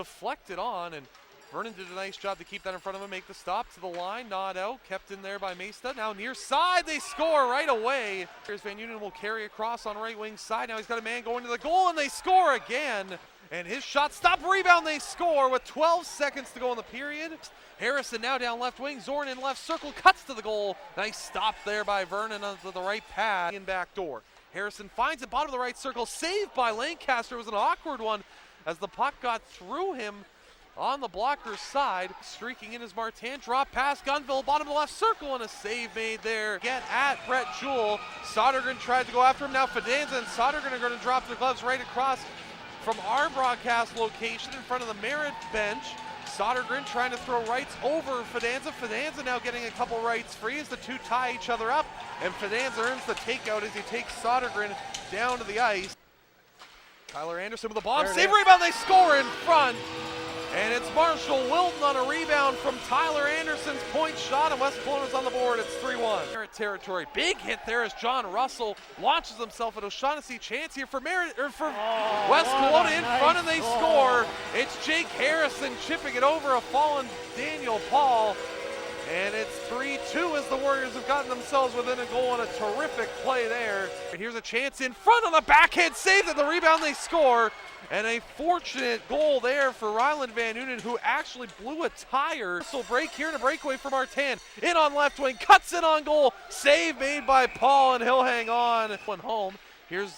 deflected on, and Vernon did a nice job to keep that in front of him, make the stop to the line, not out, kept in there by Mesta. Now near side, they score right away. Here's Van Unen will carry across on right wing side. Now he's got a man going to the goal, and they score again. And his shot stop, rebound, they score with 12 seconds to go in the period. Harrison now down left wing, Zorn in left circle, cuts to the goal. Nice stop there by Vernon onto the right pad in back door. Harrison finds it, bottom of the right circle, saved by Lancaster. It was an awkward one as the puck got through him on the blocker's side. Streaking in as Martin, drop pass, Gunville, bottom of the left circle, and a save made there. Get at Brett Jewell. Sodergren tried to go after him. Now Fidanza and Sodergren are going to drop their gloves right across from our broadcast location in front of the Merritt bench. Sodergren trying to throw rights over Fidanza. Fidanza now getting a couple rights free as the two tie each other up, and Fidanza earns the takeout as he takes Sodergren down to the ice. Tyler Anderson with a bomb, save, rebound, they score in front. And it's Marshall Wilton on a rebound from Tyler Anderson's point shot, and West Kelowna's on the board. It's 3-1. Merritt territory. Big hit there as John Russell launches himself at O'Shaughnessy. Chance here for Merritt, or for West Kelowna in front, and they score. It's Jake Harrison chipping it over a fallen Daniel Paul. And it's 3-2 as the Warriors have gotten themselves within a goal, and a terrific play there. Here's a chance in front on the backhand save, and the rebound, they score. And a fortunate goal there for Ryland Van Unen, who actually blew a tire. Russell break here and a breakaway for Martin. In on left wing, cuts in on goal. Save made by Paul, and he'll hang on. One home. Here's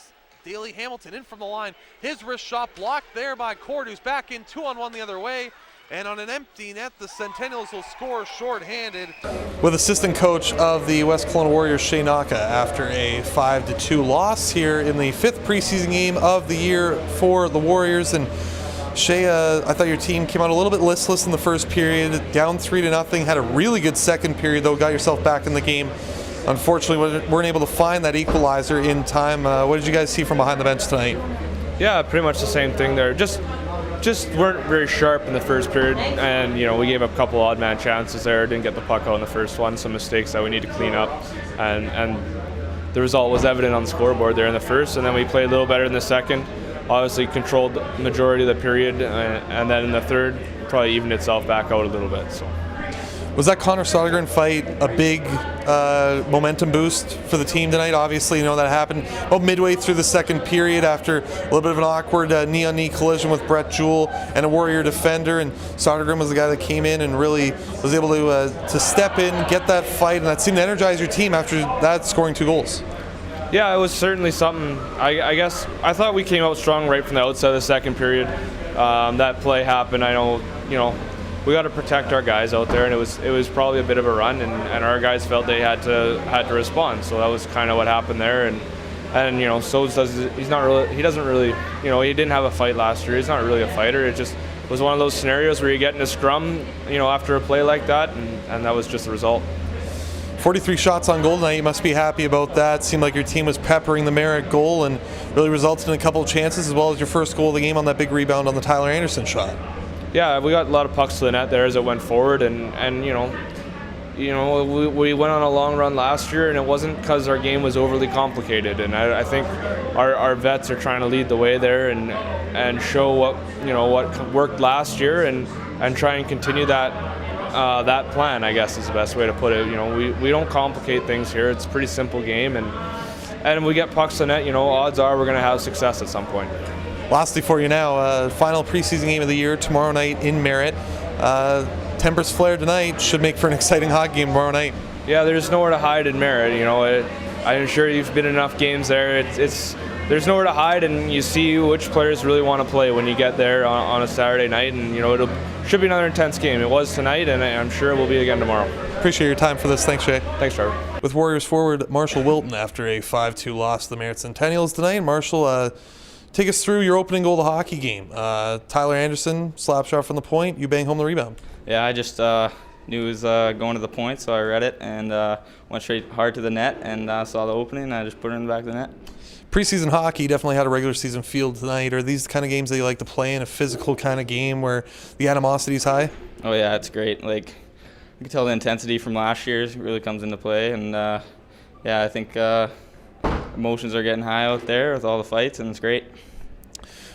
Daley Hamilton in from the line. His wrist shot blocked there by Cord, who's back in 2-on-1 the other way. And on an empty net, the Centennials will score shorthanded. With assistant coach of the West Kelowna Warriors, Shea Naka, after a 5-2 loss here in the 5th preseason game of the year for the Warriors. And Shea, I thought your team came out a little bit listless in the first period, down 3-0, had a really good second period though, got yourself back in the game. Unfortunately, weren't able to find that equalizer in time. What did you guys see from behind the bench tonight? Yeah, pretty much the same thing there. Just weren't very sharp in the first period, and we gave up a couple odd man chances there. Didn't get the puck out in the first one. Some mistakes that we need to clean up, and the result was evident on the scoreboard there in the first. And then we played a little better in the second. Obviously controlled the majority of the period, and then in the third probably evened itself back out a little bit. So. Was that Connor Sodergren fight a big momentum boost for the team tonight? Obviously, that happened about midway through the second period after a little bit of an awkward knee-on-knee collision with Brett Jewell and a Warrior defender, and Sodergren was the guy that came in and really was able to step in, get that fight, and that seemed to energize your team after that, scoring 2 goals. Yeah, it was certainly something. I guess I thought we came out strong right from the outset of the second period. That play happened. I know, we got to protect our guys out there, and it was probably a bit of a run, and our guys felt they had to respond. So that was kind of what happened there, and Sodes he doesn't really he didn't have a fight last year. He's not really a fighter. It just was one of those scenarios where you get in a scrum, after a play like that, and that was just the result. 43 shots on goal tonight. You must be happy about that. Seemed like your team was peppering the Merritt goal and really resulted in a couple of chances, as well as your first goal of the game on that big rebound on the Tyler Anderson shot. Yeah, we got a lot of pucks to the net there as it went forward, and we went on a long run last year, and it wasn't because our game was overly complicated. And I think our vets are trying to lead the way there and show what worked last year and try and continue that plan, I guess is the best way to put it. We don't complicate things here. It's a pretty simple game, and we get pucks to the net. Odds are we're going to have success at some point. Lastly for you now, final preseason game of the year tomorrow night in Merritt. Tempers flare tonight, should make for an exciting hockey game tomorrow night. Yeah, there's nowhere to hide in Merritt. I'm sure you've been in enough games there. There's nowhere to hide, and you see which players really want to play when you get there on a Saturday night, and it should be another intense game. It was tonight, and I'm sure it will be again tomorrow. Appreciate your time for this. Thanks, Shea. Thanks, Trevor. With Warriors forward Marshall Wilton after a 5-2 loss to the Merritt Centennials tonight. Marshall, take us through your opening goal of the hockey game. Tyler Anderson, slap shot from the point, you bang home the rebound. Yeah, I just knew it was going to the point, so I read it and went straight hard to the net and saw the opening, and I just put it in the back of the net. Preseason hockey definitely had a regular season feel tonight. Are these the kind of games that you like to play in, a physical kind of game where the animosity is high? Oh yeah, it's great. You can tell the intensity from last year really comes into play, and I think emotions are getting high out there with all the fights, and it's great.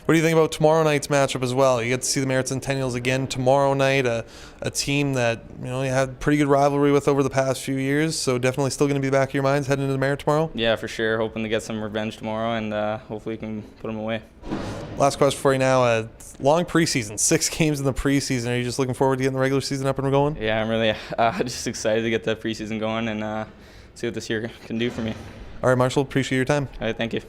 What do you think about tomorrow night's matchup as well? You get to see the Merritt Centennials again tomorrow night, a team that you had pretty good rivalry with over the past few years, so definitely still going to be the back of your minds heading into the Merritt tomorrow? Yeah, for sure. Hoping to get some revenge tomorrow, and hopefully we can put them away. Last question for you now. Long preseason, 6 games in the preseason. Are you just looking forward to getting the regular season up and going? Yeah, I'm really just excited to get the preseason going and see what this year can do for me. All right, Marshall, appreciate your time. All right, thank you.